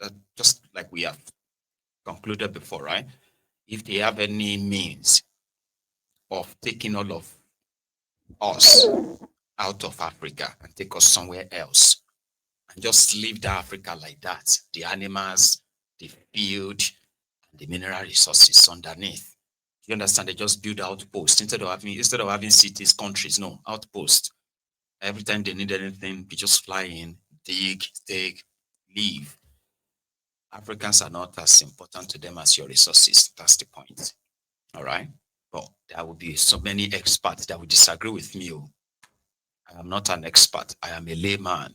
that just like we have concluded before, right? If they have any means of taking all of us out of Africa and take us somewhere else and just leave the Africa like that, the animals, the field, and the mineral resources underneath. You understand? They just build outposts instead of having cities, countries, no, outposts. Every time they need anything, we just fly in, dig, take, leave. Africans are not as important to them as your resources. That's the point. All right. But there will be so many experts that will disagree with me. Oh. I am not an expert. I am a layman.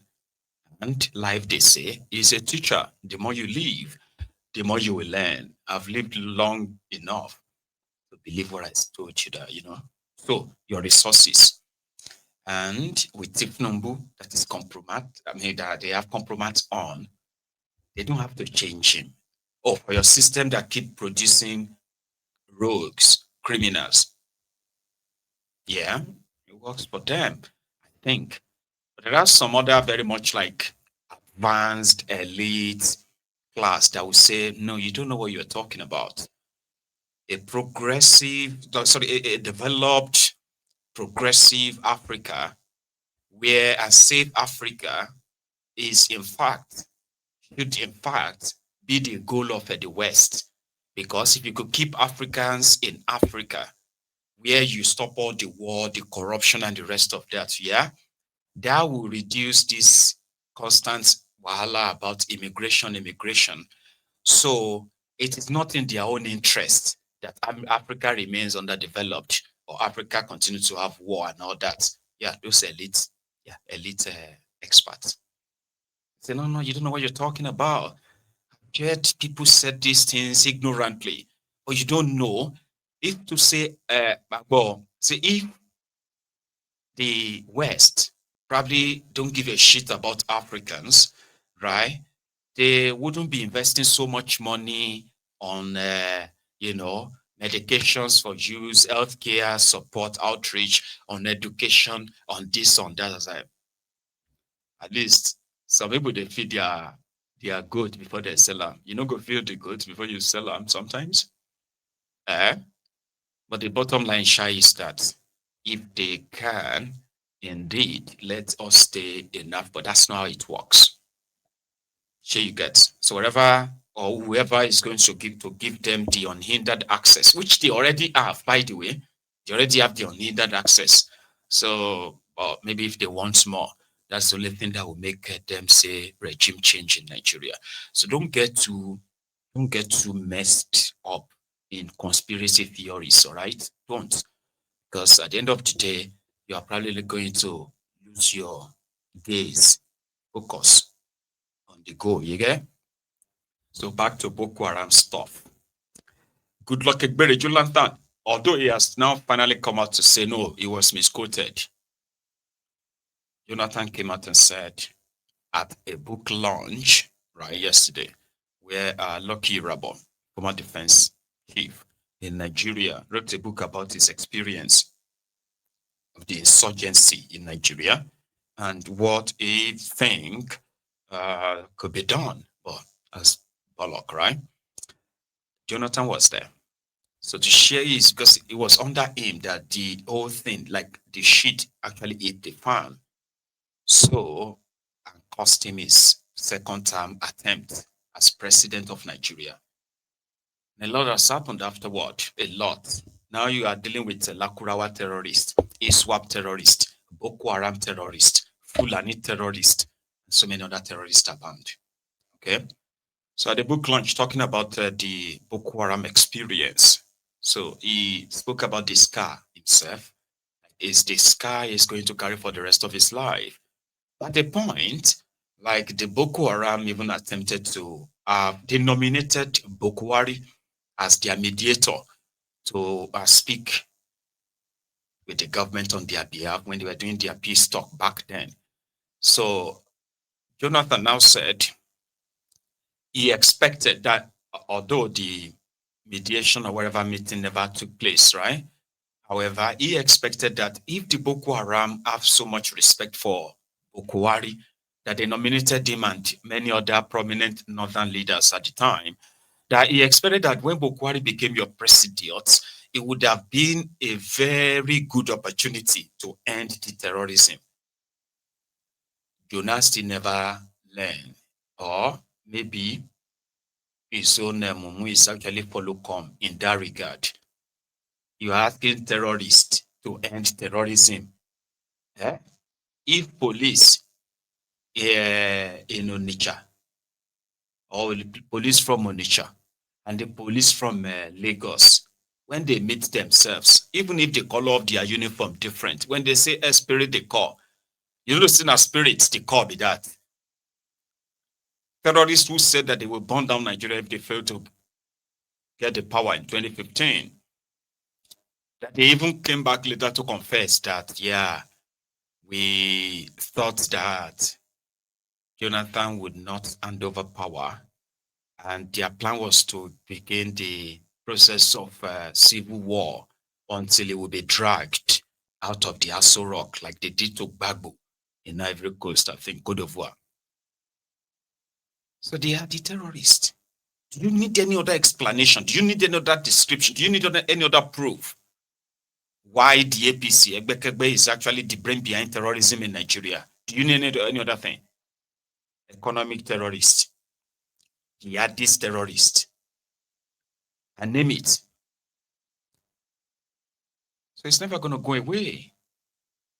And life, they say, is a teacher. The more you live, the more you will learn. I've lived long enough to believe what I told you that. So your resources. And with Tifnumbu, that is compromise, that they have compromise on, they don't have to change him. Oh, for your system that keep producing rogues, criminals, yeah, it works for them, I think. But there are some other very much like advanced elite class that will say, no, you don't know what you're talking about. A progressive, sorry, a developed, progressive Africa, where a safe Africa is should in fact be the goal of the West. Because if you could keep Africans in Africa, where you stop all the war, the corruption, and the rest of that, yeah, that will reduce this constant wahala about immigration. So it is not in their own interest that Africa remains underdeveloped or Africa continues to have war and all that. Yeah, those elite experts say, no, no, you don't know what you're talking about. Yet people said these things ignorantly, but you don't know. If to say, well, say if the West probably don't give a shit about Africans, right? They wouldn't be investing so much money on, you know, medications for use, healthcare support, outreach, on education, on this, on that. As at least some people they feed their goat before they sell them. You know, go feed the goat before you sell them sometimes. Eh? But the bottom line, Shy, is that if they can indeed let us stay enough, but that's not how it works. Sure, you get. So wherever or whoever is going to give them the unhindered access, which they already have, by the way, they already have the unhindered access. So maybe if they want more, that's the only thing that will make them say regime change in Nigeria. So don't get too messed up in conspiracy theories, all right? Don't. Because at the end of the day, you are probably going to lose your gaze, focus on the goal, you get? So back to Boko Haram stuff. Good luck, Egbere Jonathan. Although he has now finally come out to say no, he was misquoted. Jonathan came out and said at a book launch, right, yesterday, where Lucky Rabo, former defense chief in Nigeria, wrote a book about his experience of the insurgency in Nigeria and what he think could be done. But as Bullock, right? Jonathan was there. So to share is because it was under him that the whole thing, like the shit actually hit the fan. So and cost him his second term attempt as president of Nigeria. And a lot has happened afterward. A lot. Now you are dealing with a Lakurawa terrorist, ISWAP terrorist, Boko Haram terrorist, Fulani terrorist, and so many other terrorists are banned. Okay. So at the book launch, talking about the Boko Haram experience. So he spoke about the scar himself. Is the scar he's going to carry for the rest of his life. At the point, like the Boko Haram even attempted to, they nominated Buhari as their mediator to speak with the government on their behalf when they were doing their peace talk back then. So Jonathan now said he expected that although the mediation or whatever meeting never took place, right? However, he expected that if the Boko Haram have so much respect for Buhari, that they nominated him and many other prominent northern leaders at the time, that he expected that when Buhari became your president, it would have been a very good opportunity to end the terrorism. Jonas still never learned, or maybe his own mumu is actually follow come in that regard. You are asking terrorists to end terrorism. Eh? If police in Onitsha, or the police from Onitsha, and the police from Lagos, when they meet themselves, even if the color of their uniform different, when they say a spirit they call, you know, see a spirit they call be that. Terrorists who said that they will burn down Nigeria if they fail to get the power in 2015, that they even came back later to confess that, yeah, we thought that Jonathan would not hand over power, and their plan was to begin the process of civil war until it would be dragged out of the Aso Rock, like they did to Gbagbo in Ivory Coast, I think, Cote d'Ivoire. So they are the terrorists. Do you need any other explanation? Do you need any other description? Do you need any other proof why the APC, Egbekegbe, is actually the brain behind terrorism in Nigeria? Do you need any other thing? Economic terrorists, jihadist terrorists, and name it. So it's never going to go away.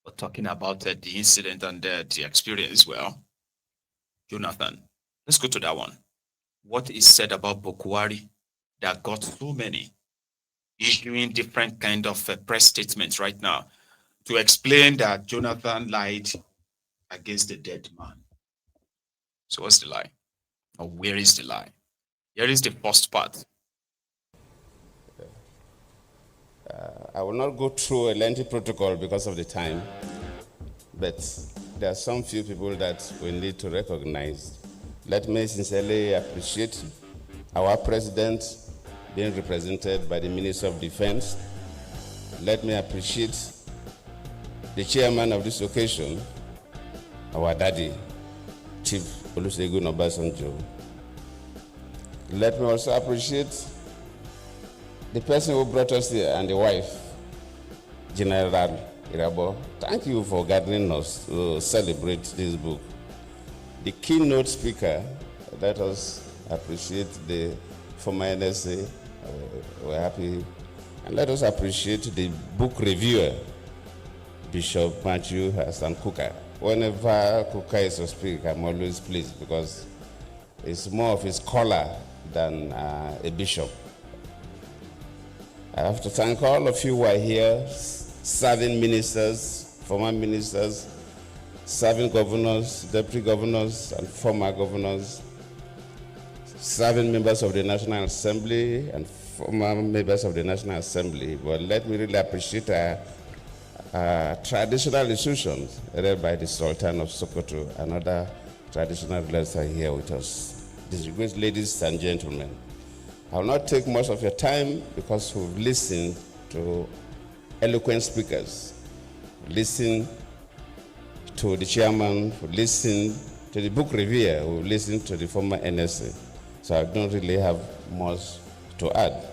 But talking about the incident and the experience, well, Jonathan, let's go to that one. What is said about Buhari that got so many issuing different kind of press statements right now to explain that Jonathan lied against the dead man? So what's the lie? Or where is the lie? Here is the first part. I will not go through a lengthy protocol because of the time, but there are some few people that we need to recognize. Let me sincerely appreciate our president being represented by the Minister of Defense. Let me appreciate the chairman of this occasion, our daddy, Chief Olusegun Obasanjo. Let me also appreciate the person who brought us here and the wife, General Irabo. Thank you for gathering us to celebrate this book. The keynote speaker, let us appreciate the former NSA. We're happy. And let us appreciate the book reviewer, Bishop Matthew Hassan Kuka. Whenever Kuka is to speak, I'm always pleased because it's more of a scholar than a bishop. I have to thank all of you who are here, serving ministers, former ministers, serving governors, deputy governors, and former governors, serving members of the National Assembly and former members of the National Assembly. But let me really appreciate our traditional institutions led by the Sultan of Sokoto and other traditional rulers are here with us. Distinguished ladies and gentlemen, I will not take much of your time because we've listened to eloquent speakers, listened to the chairman, we've listened to the book reviewer, we've listened to the former NSA. So I don't really have much to add.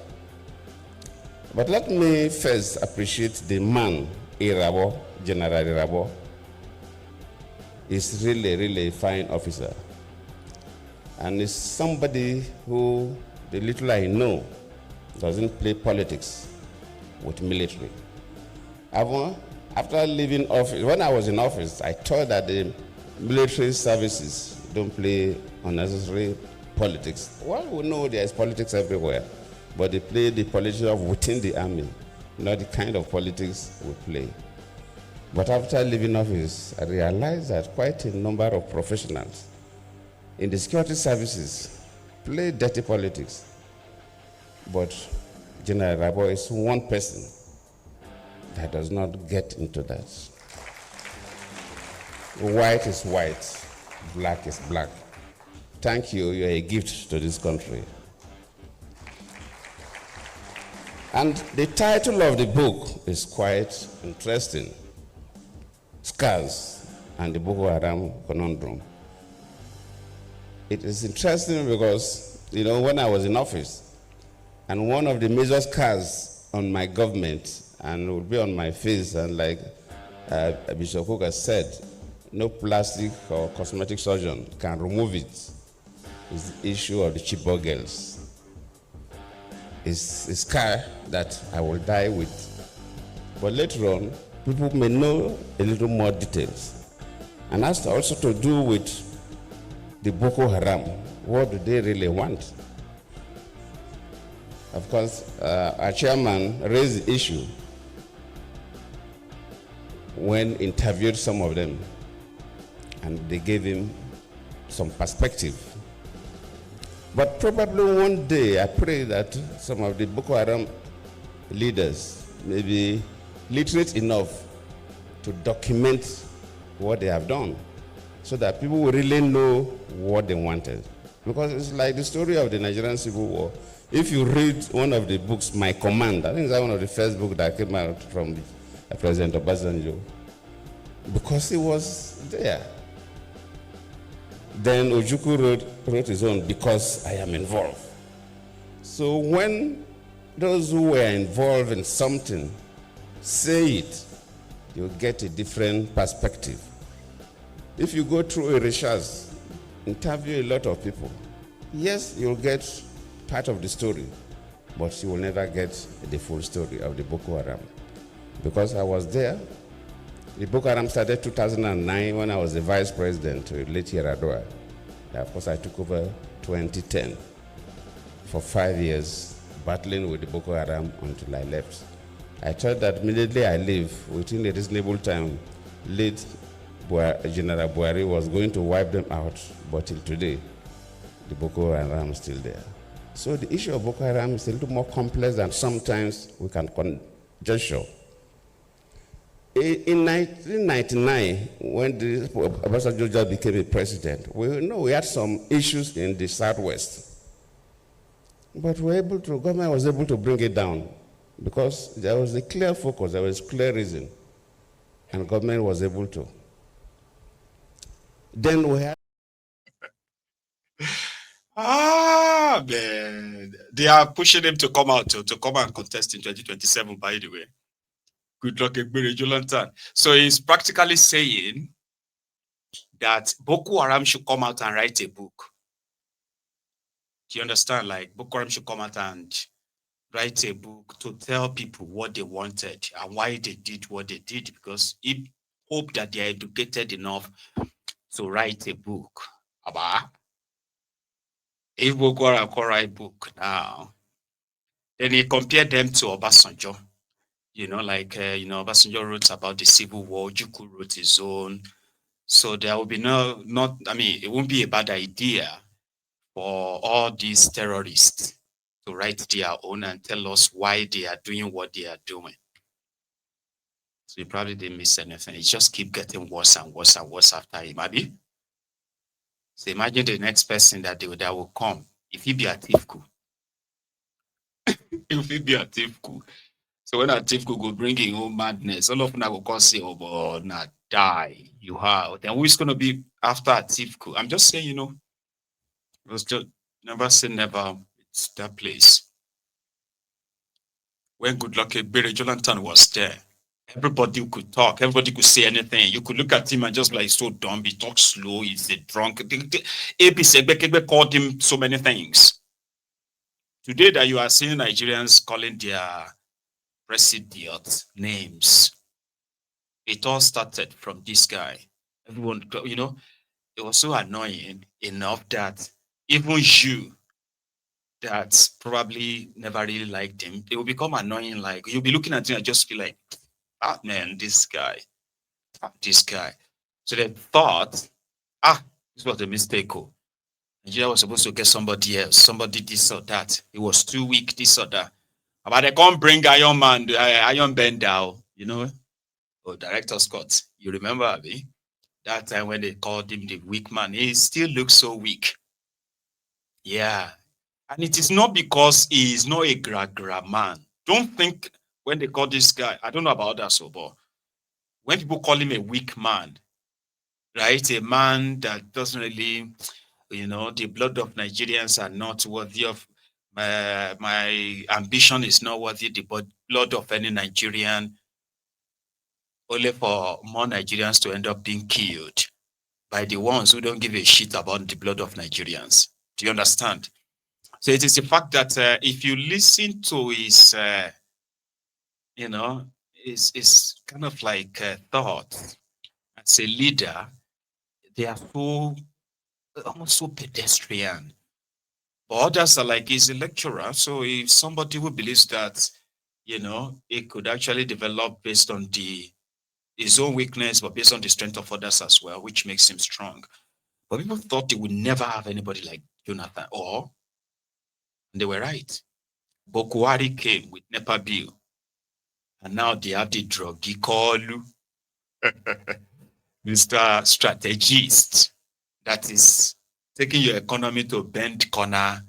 But let me first appreciate the man, Irabo, General Irabo. He's really a fine officer. And he's somebody who, the little I know, doesn't play politics with military. After leaving office, when I was in office, I thought that the military services don't play unnecessary politics. Well, we know there is politics everywhere, but they play the politics of within the army, not the kind of politics we play. But after leaving office, I realized that quite a number of professionals in the security services play dirty politics. But General Rabo is one person that does not get into that. White is white, black is black. Thank you, you're a gift to this country. And the title of the book is quite interesting. Scars and the Boko Haram conundrum. It is interesting because, when I was in office, and one of the major scars on my government, and it would be on my face, and like Bishop Cook has said, no plastic or cosmetic surgeon can remove it, is the issue of the Chibok girls. It's a scar that I will die with. But later on, people may know a little more details. And that's also to do with the Boko Haram. What do they really want? Of course, our chairman raised the issue when interviewed some of them, and they gave him some perspective. But probably one day, I pray that some of the Boko Haram leaders may be literate enough to document what they have done, so that people will really know what they wanted. Because it's like the story of the Nigerian Civil War. If you read one of the books, My Command, I think it's one of the first books that came out from President Obasanjo, because he was there. Then Ojukwu wrote his own, Because I Am Involved. So when those who were involved in something say it, you get a different perspective. If you go through a research, interview a lot of people, yes, you'll get part of the story, but you will never get the full story of the Boko Haram. Because I was there. The Boko Haram started 2009 when I was the vice president to late Yaradua. Of course, I took over 2010 for 5 years, battling with the Boko Haram until I left. I thought that immediately I leave, within a reasonable time, late General Buhari was going to wipe them out, but till today, the Boko Haram is still there. So the issue of Boko Haram is a little more complex than sometimes we can conjecture. In 1999, when Obasanjo just became a president, we had some issues in the Southwest. But government was able to bring it down because there was a clear focus, there was a clear reason, and government was able to. Then we had Man. They are pushing him to come out to come and contest in 2027, by the way. Good luck, Egbere Jolantan. So he's practically saying that Boko Haram should come out and write a book. Do you understand? Like Boko Haram should come out and write a book to tell people what they wanted and why they did what they did, because he hoped that they are educated enough to write a book. Aba. If Boko Haram can write a book now, then he compared them to Obasanjo. Obasanjo wrote about the Civil War, Juku wrote his own. So there will be it won't be a bad idea for all these terrorists to write their own and tell us why they are doing what they are doing. So you probably didn't miss anything. It just keep getting worse and worse and worse after him, maybe. So imagine the next person that will come. If he be Atifku, if he be Atifku. So when Atifku go bring in own madness, all of them will come say, "Oh, but not die, you have." Then who's gonna be after Atifku? I'm just saying, it was just never say never. It's that place. When Goodluck Ebere Jonathan was there, everybody could talk, everybody could say anything. You could look at him and just be like, so dumb, he talks slow, he's a drunk. AP Segbe called him so many things. Today that you are seeing Nigerians calling their president names, it all started from this guy. Everyone, it was so annoying enough that even you that probably never really liked him, it will become annoying. Like you'll be looking at him and just feel like, man, this guy. So they thought, this was a mistake. Nigeria was supposed to get somebody else, somebody this or that. He was too weak, this or that. But they can't bring Iron Man, Iron Bender, Director Scott. You remember, Abby? That time when they called him the weak man, he still looks so weak. Yeah. And it is not because he is not a gra man. Don't think when they call this guy, I don't know about others, but when people call him a weak man, right? A man that doesn't really, the blood of Nigerians are not worthy of my ambition is not worthy the blood of any Nigerian, only for more Nigerians to end up being killed by the ones who don't give a shit about the blood of Nigerians. Do you understand? So it is the fact that if you listen to his, his kind of like thought as a leader, they are so almost so pedestrian. But others are like he's a lecturer. So if somebody who believes that, it could actually develop based on his own weakness, but based on the strength of others as well, which makes him strong. But people thought they would never have anybody like Jonathan, and they were right. Buhari came with NEPA bill, and now they have the druggy call Mr. Strategist, that is taking your economy to bend corner,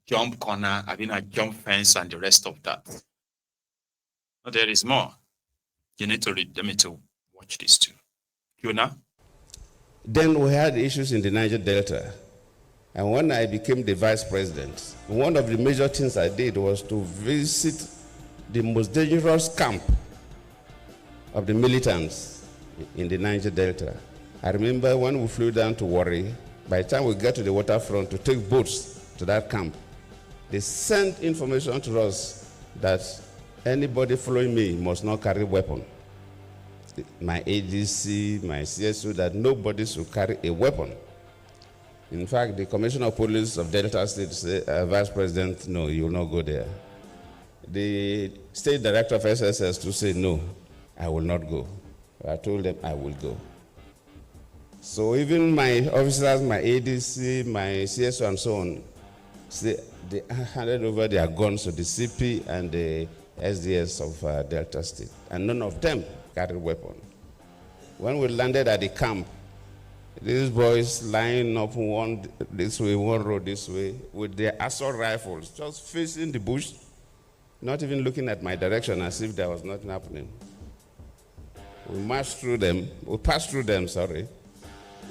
jump corner, having a jump fence, and the rest of that. But there is more. You need to read them to watch this too. Jonah? Then we had issues in the Niger Delta. And when I became the vice president, one of the major things I did was to visit the most dangerous camp of the militants in the Niger Delta. I remember when we flew down to Warri, by the time we get to the waterfront to take boats to that camp, they sent information to us that anybody following me must not carry weapon. My ADC, my CSO, that nobody should carry a weapon. In fact, the Commissioner of Police of Delta State said, Vice President, no, you will not go there. The State Director of SSS to say, no, I will not go. I told them I will go. So even my officers, my ADC, my CSO and so on, they handed over their guns to the CP and the SDS of Delta State. And none of them carried weapon. When we landed at the camp, these boys lying up one this way, one road this way, with their assault rifles, just facing the bush, not even looking at my direction as if there was nothing happening. We passed through them,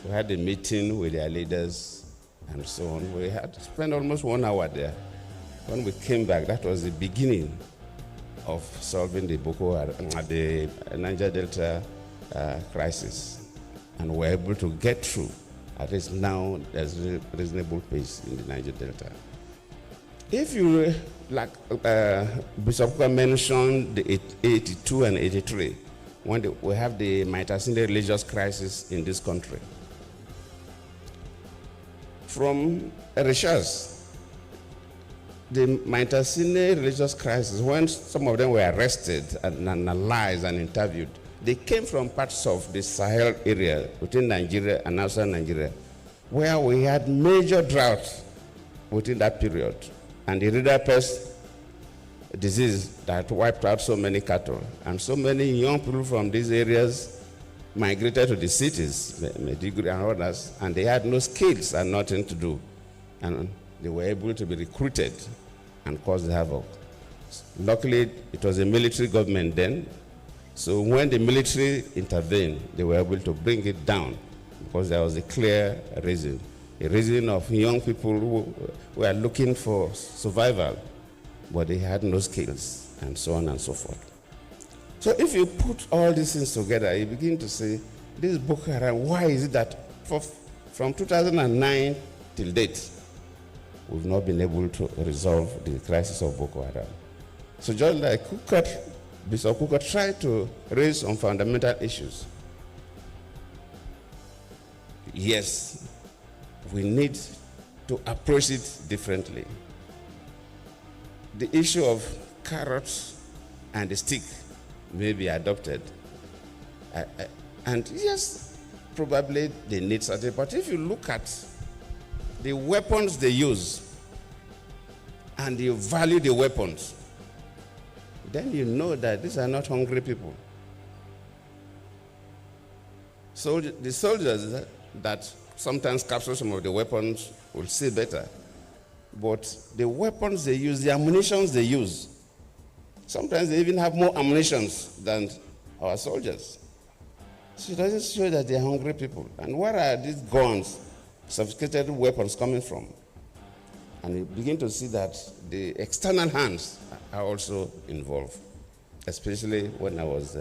We had a meeting with their leaders and so on. We had to spend almost 1 hour there. When we came back, that was the beginning of solving the Boko Haram, the Niger Delta crisis. And we're able to get through. At least now, there's a reasonable pace in the Niger Delta. If you, like Bishop mentioned, the 82 and 83, when we have the Maitasinde religious crisis in this country. From research, the Maitasinde religious crisis, when some of them were arrested and analyzed and interviewed, they came from parts of the Sahel area within Nigeria and outside Nigeria, where we had major drought within that period, and the river pest disease that wiped out so many cattle. And so many young people from these areas migrated to the cities, Maiduguri and others, and they had no skills and nothing to do. And they were able to be recruited and cause havoc. Luckily, it was a military government then, so when the military intervened, they were able to bring it down because there was a clear reason. A reason of young people who were looking for survival, but they had no skills, and so on and so forth. So if you put all these things together, you begin to say, this Boko Haram, why is it that from 2009 till date, we've not been able to resolve the crisis of Boko Haram? So just like Bishop Kuka tried to raise some fundamental issues. Yes, we need to approach it differently. The issue of carrots and the stick may be adopted. And yes, probably they need something. But if you look at the weapons they use and you value the weapons, then you know that these are not hungry people. So the soldiers that sometimes capture some of the weapons will see better. But the weapons they use, the ammunitions they use, sometimes they even have more ammunitions than our soldiers. So it doesn't show that they're hungry people. And what are these guns sophisticated weapons coming from. And you begin to see that the external hands are also involved, especially when I was